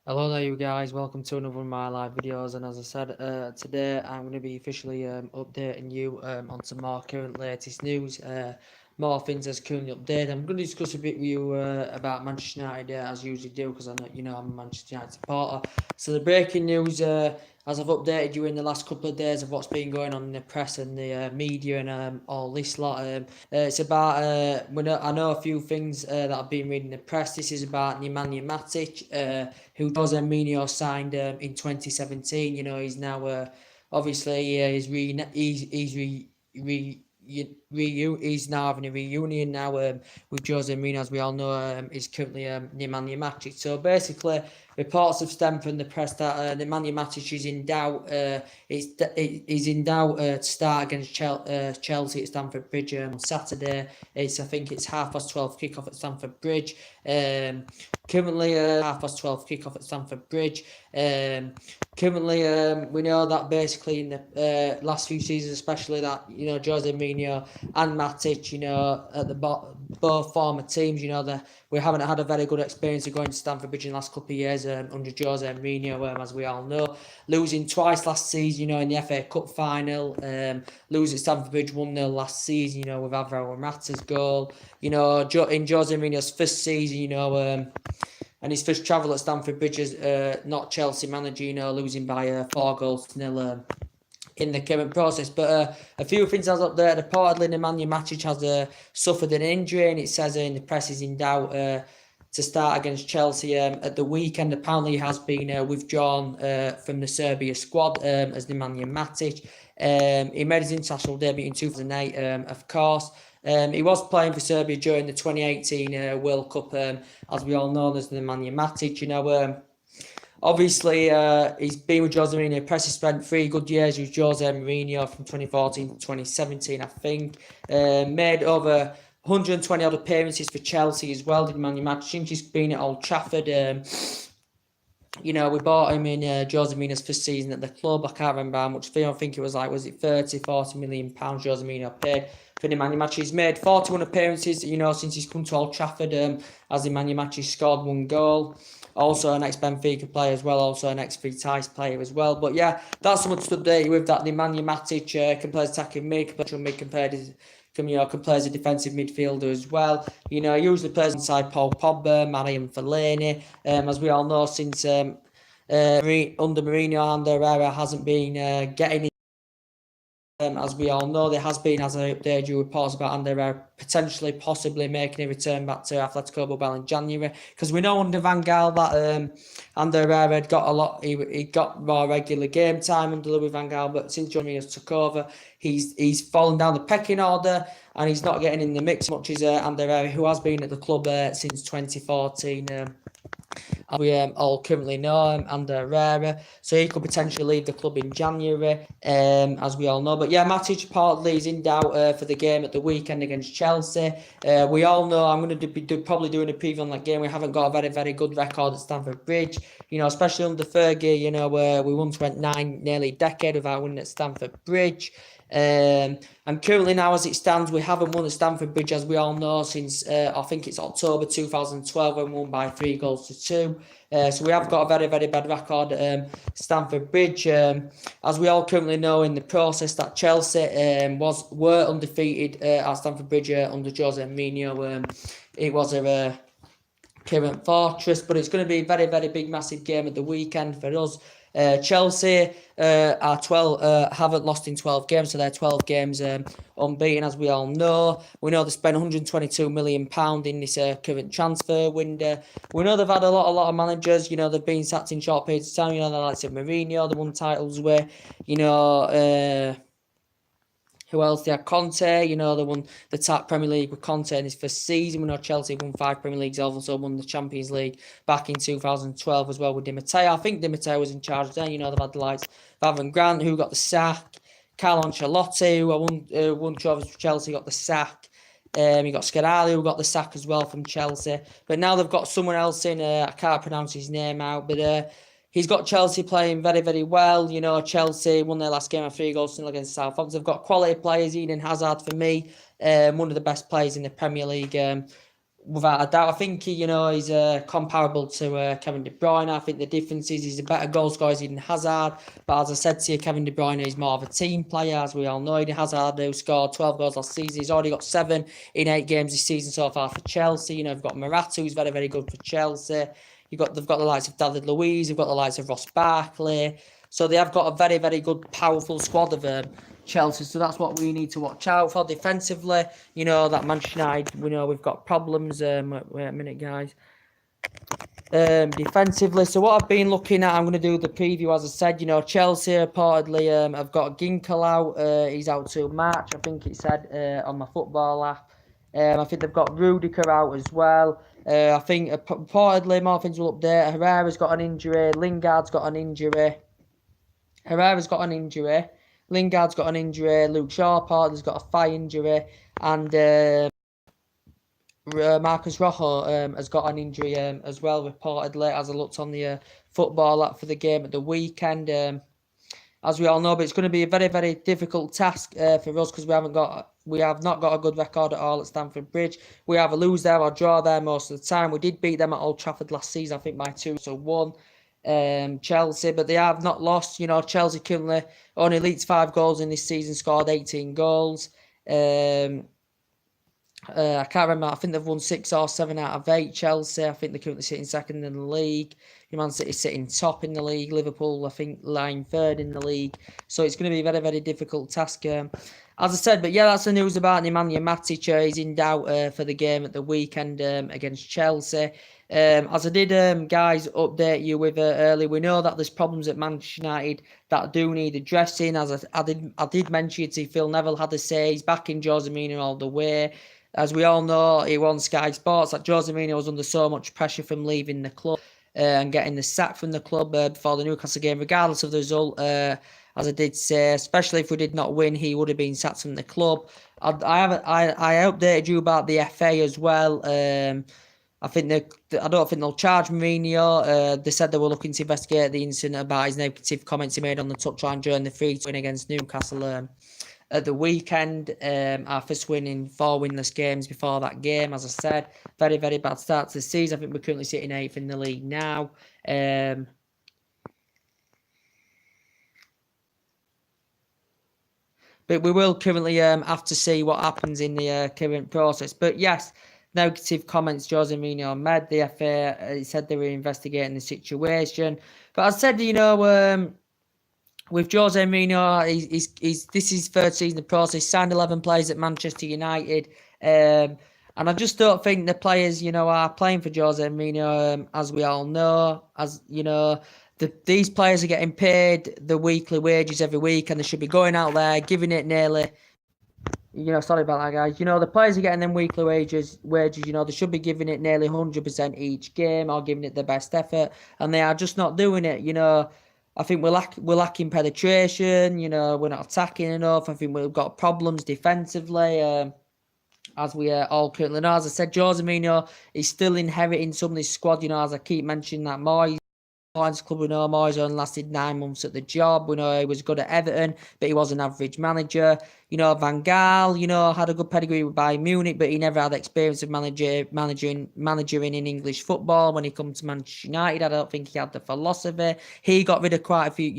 Hello there, you guys. Welcome to another of my live videos. And as I said, today I'm going to be officially updating you on some more current latest news. More things as currently updated. I'm going to discuss a bit with you about Manchester United, as I usually do, because I know I'm a Manchester United supporter. So the breaking news, as I've updated you in the last couple of days of what's been going on in the press and the media and all this lot. It's about I know a few things that I've been reading in the press. This is about Nemanja Matic, who Jose Mourinho signed in 2017. He's now obviously he's now having a reunion now with Jose Mourinho, as we all know. Is currently Nemanja Matic. So basically, reports have stemmed from the press that Nemanja Matic is in doubt. He's in doubt to start against Chelsea at Stamford Bridge on Saturday. I think it's 12:30 kickoff at Stamford Bridge. Currently, 12:30 kickoff at Stamford Bridge. Currently, we know that basically in the last few seasons, especially that Jose Mourinho and Matic, at the both former teams, we haven't had a very good experience of going to Stamford Bridge in the last couple of years under Jose Mourinho, as we all know, losing twice last season, in the FA Cup final, losing at Stamford Bridge 1-0 last season, with Alvaro Morata's goal, in Jose Mourinho's first season, and his first travel at Stamford Bridge as not Chelsea manager, losing by 4-0 in the current process. But a few things as up there. Reportedly, Nemanja Matic has suffered an injury, and it says in the press he's in doubt to start against Chelsea at the weekend. Apparently, he has been withdrawn from the Serbia squad as Nemanja Matic. He made his international debut in 2008, of course. He was playing for Serbia during the 2018 World Cup, as we all know, as Nemanja Matic. Obviously, he's been with Jose Mourinho. Press spent 3 good years with Jose Mourinho from 2014 to 2017, I think. Made over 120 odd appearances for Chelsea as well, did Nemanja Matic. I think he's been at Old Trafford. We bought him in Jose Mourinho's first season at the club. I can't remember how much fee. I think it was like, was it 30, 40 million pounds Jose Mourinho paid for Nemanja Matic. He's made 41 appearances, since he's come to Old Trafford, as Nemanja Matic scored 1 goal. Also an ex-Benfica player as well, also an ex-Vitesse player as well. But yeah, that's something to update you with, that Nemanja Matic can play attacking mid, can play as a defensive midfielder as well. He usually plays inside Paul Pogba, Marian Fellaini. As we all know, since under Mourinho, and Herrera hasn't been getting. As we all know, there has been, as I updated you, reports about Ander potentially, possibly making a return back to Atletico Bilbao in January. Because we know under Van Gaal that Ander Herrera had got he got more regular game time under Louis Van Gaal, but since John Mourinho took over, he's fallen down the pecking order and he's not getting in the mix much as Ander Herrera, who has been at the club since 2014. We all currently know him, Ander Herrera, so he could potentially leave the club in January, as we all know. But yeah, Matic reportedly is in doubt for the game at the weekend against Chelsea. We all know I'm going to be probably doing a preview on that game. We haven't got a very, very good record at Stamford Bridge, especially under Fergie, where we once went nearly a decade without winning at Stamford Bridge. And currently now, as it stands, we haven't won at Stamford Bridge, as we all know, since I think it's October 2012 when we won by 3-2. So we have got a very, very bad record at Stamford Bridge. As we all currently know in the process that Chelsea were undefeated at Stamford Bridge under Jose Mourinho. It was a current fortress, but it's going to be a very, very big, massive game at the weekend for us. Chelsea haven't lost in 12 games, so they're 12 games unbeaten, as we all know. We know they spent £122 million in this current transfer window. We know they've had a lot of managers. They've been sacked in short periods of time. The likes of Mourinho, they won titles with. Who else? They had Conte, they won the top Premier League with Conte in his first season. We know Chelsea won 5 Premier Leagues, also won the Champions League back in 2012 as well with Di Matteo. I think Di Matteo was in charge then. They've had the likes of Avon Grant, who got the sack. Carlo Ancelotti, who won trophies for Chelsea, got the sack. You got Scarali, who got the sack as well from Chelsea. But now they've got someone else in, I can't pronounce his name out, but he's got Chelsea playing very, very well. Chelsea won their last game of 3-0 against Southampton. They've got quality players. Eden Hazard, for me, one of the best players in the Premier League. without a doubt. I think he's comparable to Kevin De Bruyne. I think the difference is he's a better goal scorer than Hazard. But as I said to you, Kevin De Bruyne is more of a team player, as we all know. Hazard, who scored 12 goals last season, he's already got 7 in 8 games this season so far for Chelsea. You've got Morata, who's very, very good for Chelsea. They've got the likes of David Luiz, they've got the likes of Ross Barkley. So they have got a very, very good, powerful squad of Chelsea. So that's what we need to watch out for defensively. That Manchester United, we've got problems. Wait a minute, guys. Defensively, so what I've been looking at, I'm going to do the preview, as I said. Chelsea reportedly have got Ginkel out. He's out till March, I think it said on my football app. I think they've got Rudiger out as well. I think reportedly more things will update. Herrera's got an injury. Lingard's got an injury. Lingard's got an injury. Luke Shaw partner's got a thigh injury, and Marcus Rojo has got an injury as well, reportedly, as I looked on the football app for the game at the weekend. As we all know, but it's going to be a very, very difficult task for us because we have not got a good record at all at Stamford Bridge. We either lose there or draw there most of the time. We did beat them at Old Trafford last season, I think by 2-1. Chelsea, but they have not lost. Chelsea currently only leads 5 goals in this season, scored 18 goals. I can't remember. I think they've won 6 or 7 out of 8. Chelsea, I think they're currently sitting second in the league. Man City sitting top in the league. Liverpool, I think, lying third in the league. So it's going to be a very, very difficult task. As I said, but yeah, that's the news about Nemanja Matic. He's in doubt for the game at the weekend against Chelsea. As I did, guys, update you with earlier, we know that there's problems at Manchester United that do need addressing. As I did mention to Phil Neville had to say he's backing Jose Mourinho all the way. As we all know, he won Sky Sports that Jose Mourinho was under so much pressure from leaving the club and getting the sack from the club before the Newcastle game, regardless of the result. As I did say, especially if we did not win, he would have been sacked from the club. I updated you about the FA as well. I don't think they'll charge Mourinho. They said they were looking to investigate the incident about his negative comments he made on the touchline during the 3-2 win against Newcastle at the weekend. Our first win in 4 winless games before that game. As I said, very, very bad start to the season. I think we're currently sitting 8th in the league now. But we will currently have to see what happens in the current process. But yes, negative comments Jose Mourinho made. The FA said they were investigating the situation. But as I said, with Jose Mourinho, this is his 3rd season of process. Signed 11 players at Manchester United. And I just don't think the players, are playing for Jose Mourinho, as we all know. These players are getting paid the weekly wages every week, and they should be going out there giving it nearly. Sorry about that, guys. The players are getting them weekly wages. They should be giving it nearly 100% each game, or giving it their best effort, and they are just not doing it. I think we're lacking penetration. We're not attacking enough. I think we've got problems defensively. As we all currently know, as I said, Jose Mourinho is still inheriting some of this squad. As I keep mentioning that Moyes. Club, we know Moyes only lasted 9 months at the job. We know he was good at Everton, but he was an average manager. Van Gaal, had a good pedigree with Bayern Munich, but he never had experience of managing in English football. When he comes to Manchester United, I don't think he had the philosophy. He got rid of quite a few,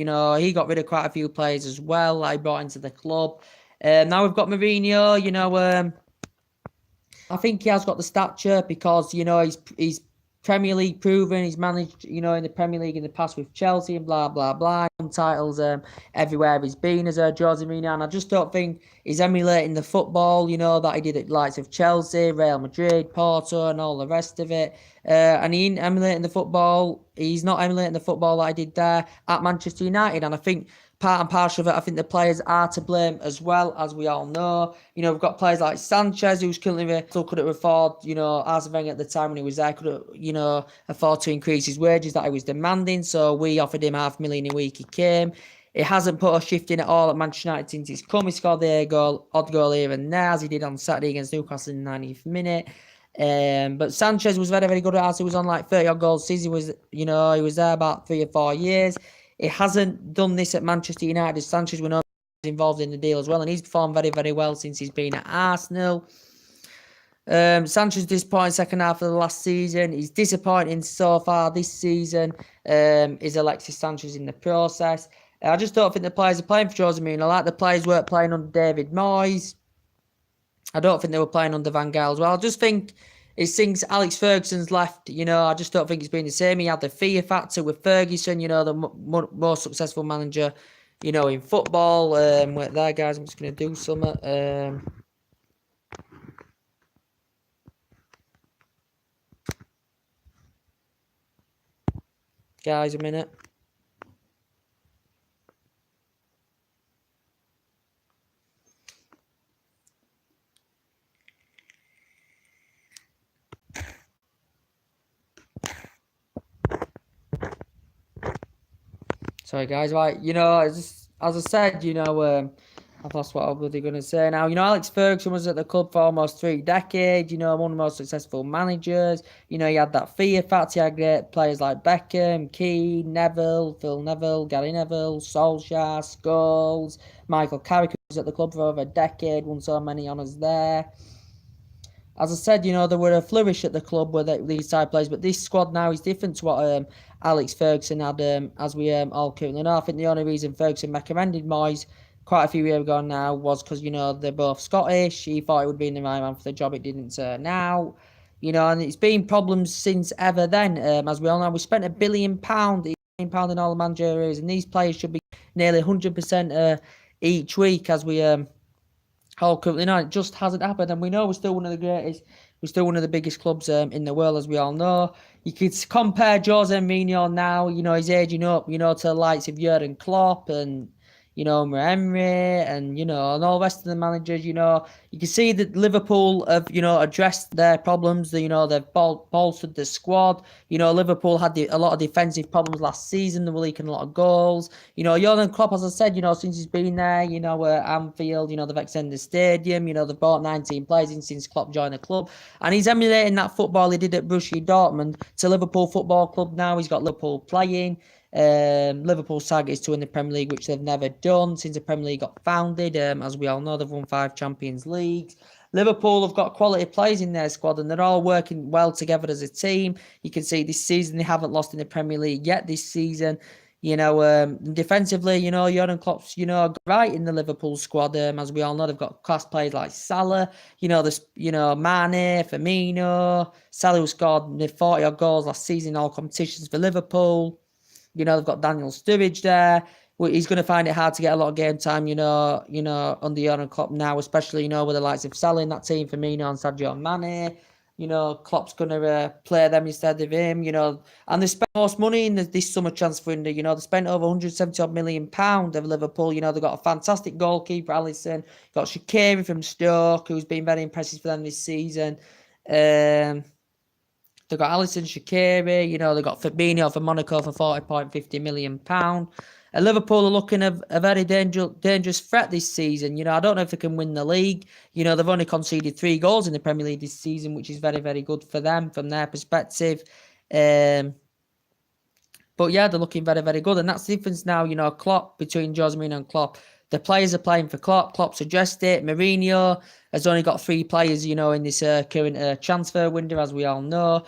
players as well that he brought into the club. Now we've got Mourinho. I think he has got the stature because he's Premier League proven. He's managed, in the Premier League in the past with Chelsea and blah, blah, blah. Titles everywhere he's been as Jose Mourinho. And I just don't think he's emulating the football, that he did at the likes of Chelsea, Real Madrid, Porto and all the rest of it. And he ain't emulating the football. He's not emulating the football that I did there at Manchester United. And I think part and parcel of it, I think the players are to blame as well, as we all know. We've got players like Sanchez, who's currently still couldn't afford, Arsene Wenger at the time when he was there, couldn't, afford to increase his wages that he was demanding. So we offered him $500,000 a week. He came. It hasn't put a shift in at all at Manchester United since he's come. He scored the odd goal here and there, as he did on Saturday against Newcastle in the 90th minute. But Sanchez was very, very good at us. He was on like 30 odd goals. He was there about 3 or 4 years. It hasn't done this at Manchester United. Sanchez was involved in the deal as well, and he's performed very, very well since he's been at Arsenal. Sanchez disappointing second half of the last season. He's disappointing so far this season. Is Alexis Sanchez in the process? I just don't think the players are playing for Jose Mourinho. I like the players weren't playing under David Moyes. I don't think they were playing under Van Gaal as well. I just think it's since Alex Ferguson's left, I just don't think it's been the same. He had the fear factor with Ferguson, the most successful manager, in football. Wait there, guys, I'm just going to do something. Guys, a minute. Sorry, guys. Right, as I said, I've lost what I'm bloody going to say now. Alex Ferguson was at the club for almost 3 decades. One of the most successful managers. He had that fear factor. He had great players like Beckham, Keane, Neville, Phil Neville, Gary Neville, Solskjaer, Scholes, Michael Carrick, who was at the club for over a decade, won so many honours there. As I said, there were a flourish at the club with these side players, but this squad now is different to what Alex Ferguson had, as we all currently know. I think the only reason Ferguson recommended Moyes quite a few years ago now was because, they're both Scottish. He thought it would be the right man for the job. It didn't turn out. And it's been problems since ever then. As we all know, we spent £1 billion in all the managerial areas, and these players should be nearly 100% each week, as we currently know. It just hasn't happened, and we know we're still one of the greatest. We're still one of the biggest clubs in the world, as we all know. You could compare Jose Mourinho now, he's aging up, to the likes of Jurgen Klopp and, Emery and, and all the rest of the managers, you can see that Liverpool have, addressed their problems. They've bolstered the squad. Liverpool had a lot of defensive problems last season. They were leaking a lot of goals. Jurgen Klopp, as I said, since he's been there, Anfield, they've extended the stadium. They've bought 19 players in since Klopp joined the club. And he's emulating that football he did at Borussia Dortmund to Liverpool Football Club now. He's got Liverpool playing. Liverpool's target is to win the Premier League, which they've never done since the Premier League got founded. As we all know, they've won 5 Champions Leagues. Liverpool have got quality players in their squad, and they're all working well together as a team. You can see this season they haven't lost in the Premier League yet this season. Defensively, Jurgen Klopp's, right in the Liverpool squad. As we all know, they've got class players like Salah, there's, Mane, Firmino. Salah, who scored 40 odd goals last season in all competitions for Liverpool. They've got Daniel Sturridge there. He's going to find it hard to get a lot of game time, under Jurgen Klopp now, especially, with the likes of Salah in that team, Firmino and Sadio Mane. Klopp's going to play them instead of him, and they spent most money in this summer transfer window. They spent over £170 million of Liverpool. They've got a fantastic goalkeeper, Alisson. Got Shaqiri from Stoke, who's been very impressive for them this season. They've got Alisson, Shaqiri, they've got Fabinho for Monaco for £40.50 million. And Liverpool are looking at a very dangerous threat this season. I don't know if they can win the league. They've only conceded 3 goals in the Premier League this season, which is very, very good for them from their perspective. But yeah, they're looking very, very good. And that's the difference now, Klopp, between Jose Mourinho and Klopp. The players are playing for Klopp. Klopp's addressed it. Mourinho has only got 3 players, in this current transfer window, as we all know.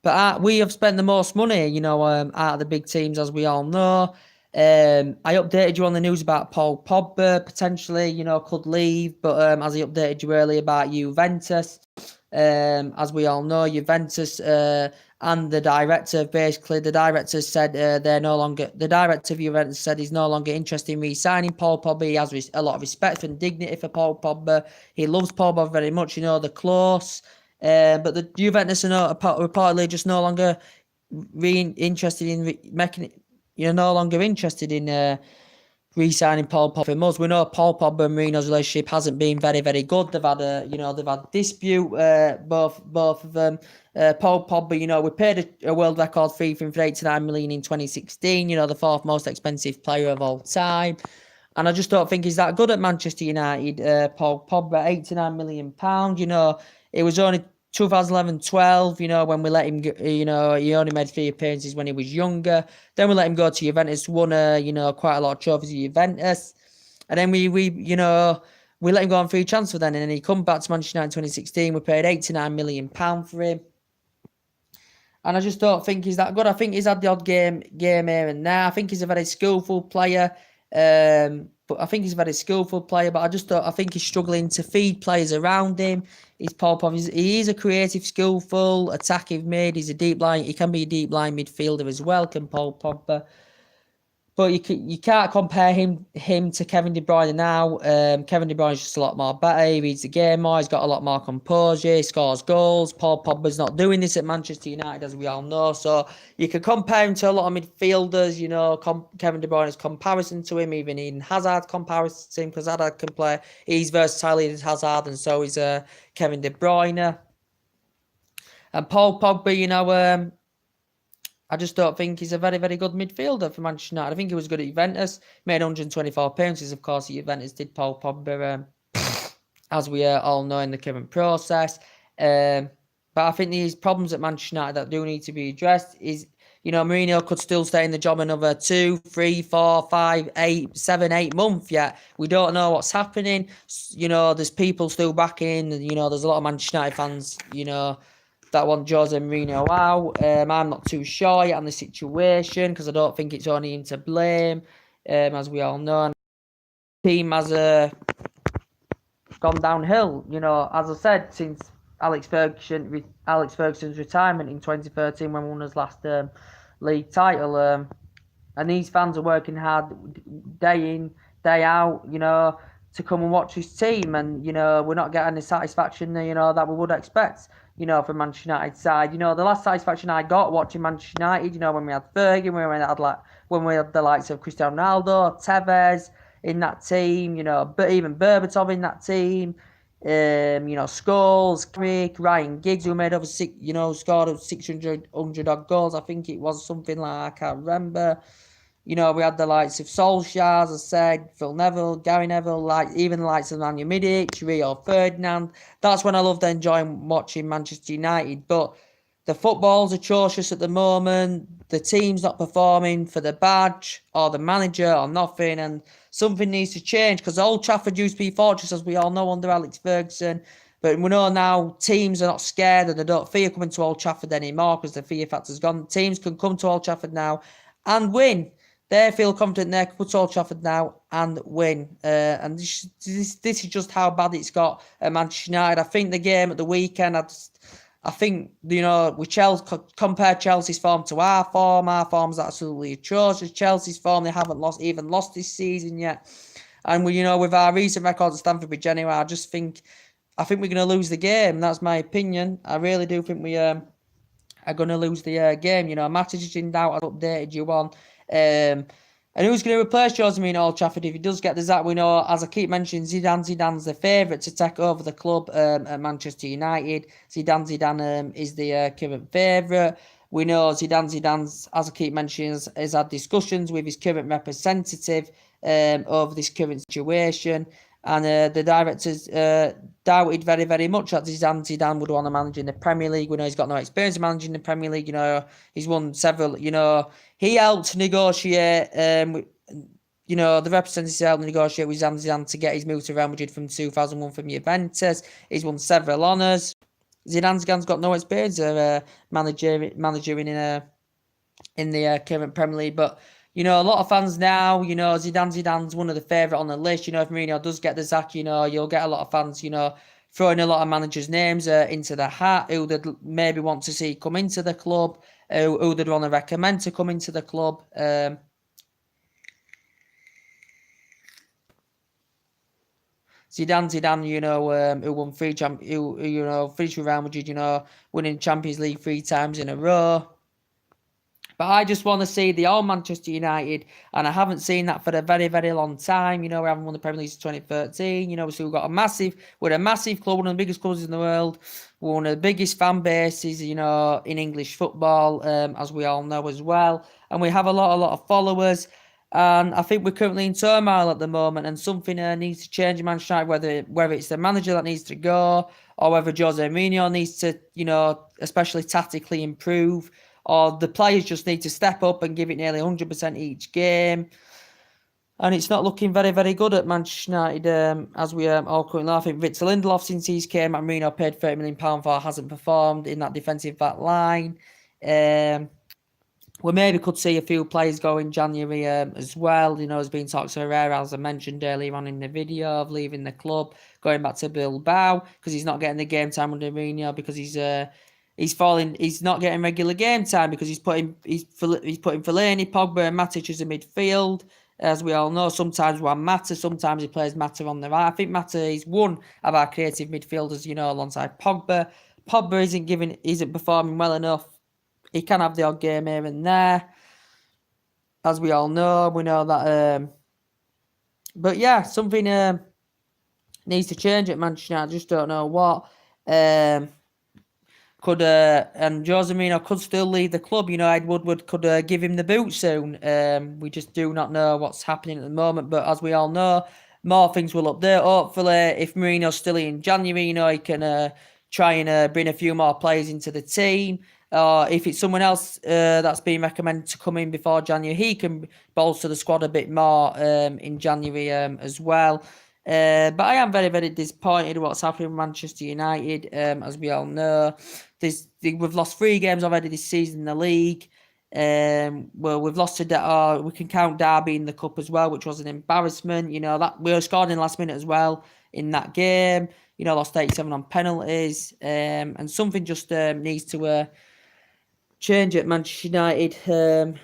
But we have spent the most money, out of the big teams, as we all know. I updated you on the news about Paul Pogba potentially, could leave. But as I updated you earlier about Juventus, as we all know, Juventus and the director, basically, the director said the director of Juventus said he's no longer interested in re-signing Paul Pogba. He has a lot of respect and dignity for Paul Pogba. He loves Paul Pogba very much, they're close. But the Juventus are reportedly just no longer interested in making it. You're no longer interested in re-signing Paul Pogba. As we know, Paul Pogba and Mourinho's relationship hasn't been very, very good. They've had a dispute, both of them. Paul Pogba, we paid a world record fee for him for £89 million in 2016. The 4th most expensive player of all time. And I just don't think he's that good at Manchester United. Paul Pogba, £89 million. It was only 2011-12, when we let him go, he only made 3 appearances when he was younger. Then we let him go to Juventus, won, quite a lot of trophies at Juventus. And then we we let him go on free transfer then, and then he come back to Manchester United in 2016. We paid £89 million for him. And I just don't think he's that good. I think he's had the odd game here and there. I think he's a very skillful player. But I think he's a very skillful player. But I think he's struggling to feed players around him. He's Paul Pogba. He is a creative, skillful, attacking mid. He's a deep line. He can be a deep line midfielder as well, can Paul Pogba. But you can't compare him to Kevin De Bruyne now. Kevin De Bruyne is just a lot more better. He reads the game more. He's got a lot more composure. He scores goals. Paul Pogba's not doing this at Manchester United, as we all know. So you can compare him to a lot of midfielders. You know, Kevin De Bruyne's comparison to him, even in Hazard comparison to him, because Hazard can play. He's versatile as Hazard, and so is Kevin De Bruyne. And Paul Pogba, you know, I just don't think he's a very, very good midfielder for Manchester United. I think he was good at Juventus. Made 124 appearances, of course, at Juventus did Paul Pogba, as we all know in the current process. But I think these problems at Manchester United that do need to be addressed is, you know, Mourinho could still stay in the job another 2, 3, 4, 5, 8, 7, 8 months yet. We don't know what's happening. You know, there's people still backing. You know, there's a lot of Manchester United fans, you know, that want Jose Mourinho out. I'm not too sure yet on the situation because I don't think it's only him to blame, as we all know. And the team has gone downhill. You know, as I said, since Alex Ferguson's retirement in 2013 when we won his last league title. And these fans are working hard day in, day out, you know, to come and watch his team. And, you know, we're not getting the satisfaction, you know, that we would expect, you know, from Manchester United side. You know, the last satisfaction I got watching Manchester United, you know, when we had Fergie, when we had the likes of Cristiano Ronaldo, Tevez in that team, you know, but even Berbatov in that team, you know, Scholes, Crick, Ryan Giggs, who made over scored over 600 odd goals. I think it was something like, I can't remember. You know, we had the likes of Solskjaer, as I said, Phil Neville, Gary Neville, even the likes of Nemanja Mitic, Rio Ferdinand. That's when I loved enjoying watching Manchester United. But the football's atrocious at the moment. The team's not performing for the badge or the manager or nothing. And something needs to change because Old Trafford used to be fortress, as we all know, under Alex Ferguson. But we know now teams are not scared and they don't fear coming to Old Trafford anymore because the fear factor's gone. Teams can come to Old Trafford now and win. They feel confident they can put Old Trafford now and win. And this is just how bad it's got at Manchester United. I think the game at the weekend, I think, you know, we compare Chelsea's form to our form. Our form's absolutely atrocious. Chelsea's form, they haven't lost this season yet. And we, you know, with our recent records at Stamford Bridge anyway, I think we're going to lose the game. That's my opinion. I really do think we are going to lose the game. You know, Matic is in doubt. I've updated you on. And who's going to replace Jose Mourinho at Old Trafford if he does get the sack? We know, as I keep mentioning, Zidane's the favourite to take over the club at Manchester United. Zidane is the current favourite. We know Zidane, as I keep mentioning, has had discussions with his current representative over this current situation. And the directors doubted very, very much that Zidane would want to manage in the Premier League. We know he's got no experience of managing the Premier League. You know, he's won several, you know, he helped negotiate, you know, the representatives helped negotiate with Zidane to get his move to Real Madrid from 2001 from Juventus. He's won several honours. Zidane's got no experience of managing in the current Premier League, but you know, a lot of fans now, you know, Zidane's one of the favourite on the list. You know, if Mourinho does get the sack, you know, you'll get a lot of fans, you know, throwing a lot of managers' names into the hat, who they'd maybe want to see come into the club, who they'd want to recommend to come into the club. Zidane, you know, who won three with Real Madrid, you know, winning Champions League 3 times in a row. But I just want to see the old Manchester United, and I haven't seen that for a very, very long time. You know, we haven't won the Premier League since 2013. You know, we've got we're a massive club, one of the biggest clubs in the world. We're one of the biggest fan bases, you know, in English football, as we all know as well. And we have a lot of followers. And I think we're currently in turmoil at the moment, and something needs to change in Manchester United, whether it's the manager that needs to go, or whether Jose Mourinho needs to, you know, especially tactically improve, or the players just need to step up and give it nearly 100% each game. And it's not looking very, very good at Manchester United, as we all currently are. I think Victor Lindelof, since he's came at Marino, paid £30 million for, hasn't performed in that defensive back line. We maybe could see a few players go in January as well. You know, there's been talks of Herrera, as I mentioned earlier on in the video, of leaving the club, going back to Bilbao, because he's not getting the game time under Mourinho, because he's not getting regular game time, because he's putting Fellaini, Pogba and Matic as a midfield. As we all know, sometimes one Mata, sometimes he plays Mata on the right. I think Mata is one of our creative midfielders, you know, alongside Pogba. Pogba isn't performing well enough. He can have the odd game here and there, as we all know. We know that. But yeah, something needs to change at Manchester United. I just don't know what. And Jose Mourinho could still leave the club. You know, Ed Woodward could give him the boot soon. We just do not know what's happening at the moment. But as we all know, more things will update. Hopefully, if Mourinho's still in January, you know, he can try and bring a few more players into the team. Or if it's someone else that's been recommended to come in before January, he can bolster the squad a bit more in January as well. But I am very, very disappointed with what's happening with Manchester United. As we all know, we've lost 3 games already this season in the league. Well, we've lost to we can count Derby in the cup as well, which was an embarrassment. You know, that we were scored in the last minute as well in that game. You know, lost 87 on penalties. And something just needs to change at Manchester United.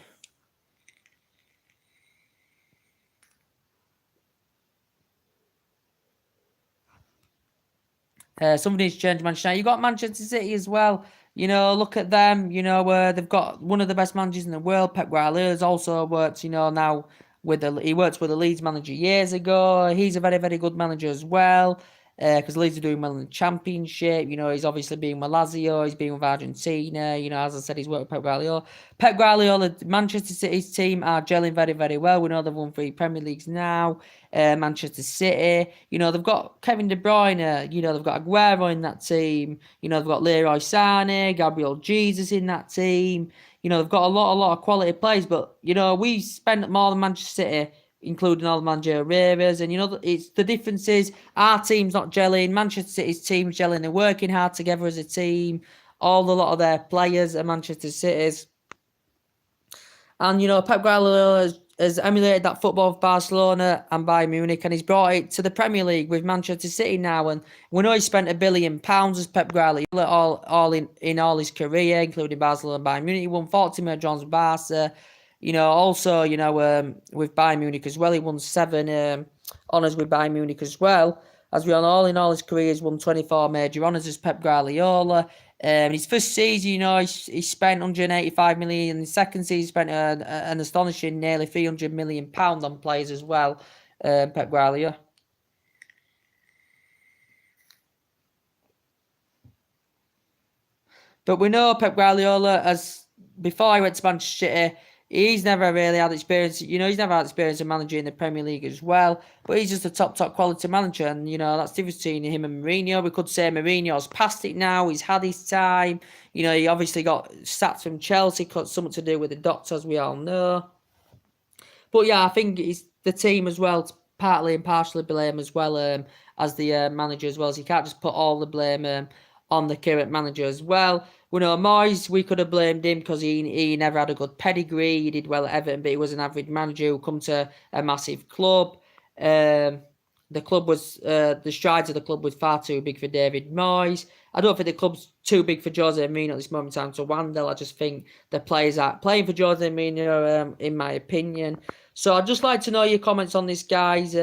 Something needs to change Manchester United. You got Manchester City as well. You know, look at them. You know, they've got one of the best managers in the world. Pep Guardiola's also worked, you know, now he worked with the Leeds manager years ago. He's a very, very good manager as well. Because Leeds are doing well in the Championship. You know, he's obviously been with Lazio. He's been with Argentina. You know, as I said, he's worked with Pep Guardiola. Pep Guardiola, Manchester City's team are gelling very, very well. We know they've won 3 Premier Leagues now. Manchester City, you know, they've got Kevin De Bruyne. You know, they've got Aguero in that team. You know, they've got Leroy Sané, Gabriel Jesus in that team. You know, they've got a lot of quality players. But, you know, we spent more than Manchester City, including all the managerial areas. And, you know, it's the difference is our team's not gelling. Manchester City's team's gelling. They're working hard together as a team. A lot of their players are Manchester City's. And, you know, Pep Guardiola has emulated that football of Barcelona and Bayern Munich, and he's brought it to the Premier League with Manchester City now. And we know he spent £1 billion as Pep Guardiola all in all his career, including Barcelona and Bayern Munich. He won 40 major with Barca. You know, also, you know, with Bayern Munich as well, he won 7 honours with Bayern Munich as well. As we all in all his career, he's won 24 major honours as Pep Guardiola. His first season, you know, he spent 185 million. In the second season, he spent an astonishing nearly 300 million pound on players as well. Pep Guardiola. But we know Pep Guardiola, as before he went to Manchester City, he's never really had experience. You know, he's never had experience of managing in the Premier League as well. But he's just a top quality manager. And, you know, that's the difference between him and Mourinho. We could say Mourinho's past it now. He's had his time. You know, he obviously got sacked from Chelsea. Got something to do with the doctor, as we all know. But, yeah, I think it's the team as well, partly and partially blame as well as the manager as well. So you can't just put all the blame on the current manager as well. We know Moyes, we could have blamed him because he never had a good pedigree. He did well at Everton, but he was an average manager who come to a massive club. The strides of the club was far too big for David Moyes. I don't think the club's too big for Jose Mourinho at this moment in time to handle. I just think the players aren't playing for Jose Mourinho, in my opinion. So I'd just like to know your comments on this, guys.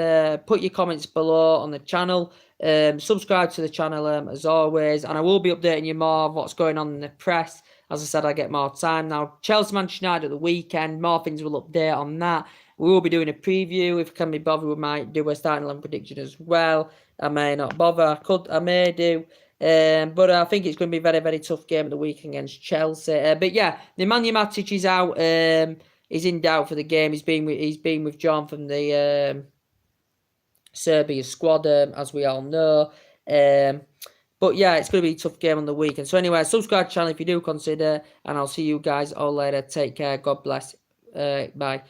Put your comments below on the channel. Subscribe to the channel as always, and I will be updating you more of what's going on in the press. As I said, I get more time now. Chelsea Manchester United at the weekend, more things will update on that. We will be doing a preview. If I can be bothered, we might do a starting 11 prediction as well. I may not bother. I may do. But I think it's going to be a very, very tough game at the weekend against Chelsea. But yeah, Nemanja Matic is out. He's in doubt for the game. He's been withdrawn from the Serbia squad, as we all know. But yeah, it's going to be a tough game on the weekend. So anyway, subscribe to the channel if you do consider, and I'll see you guys all later. Take care. God bless. Bye.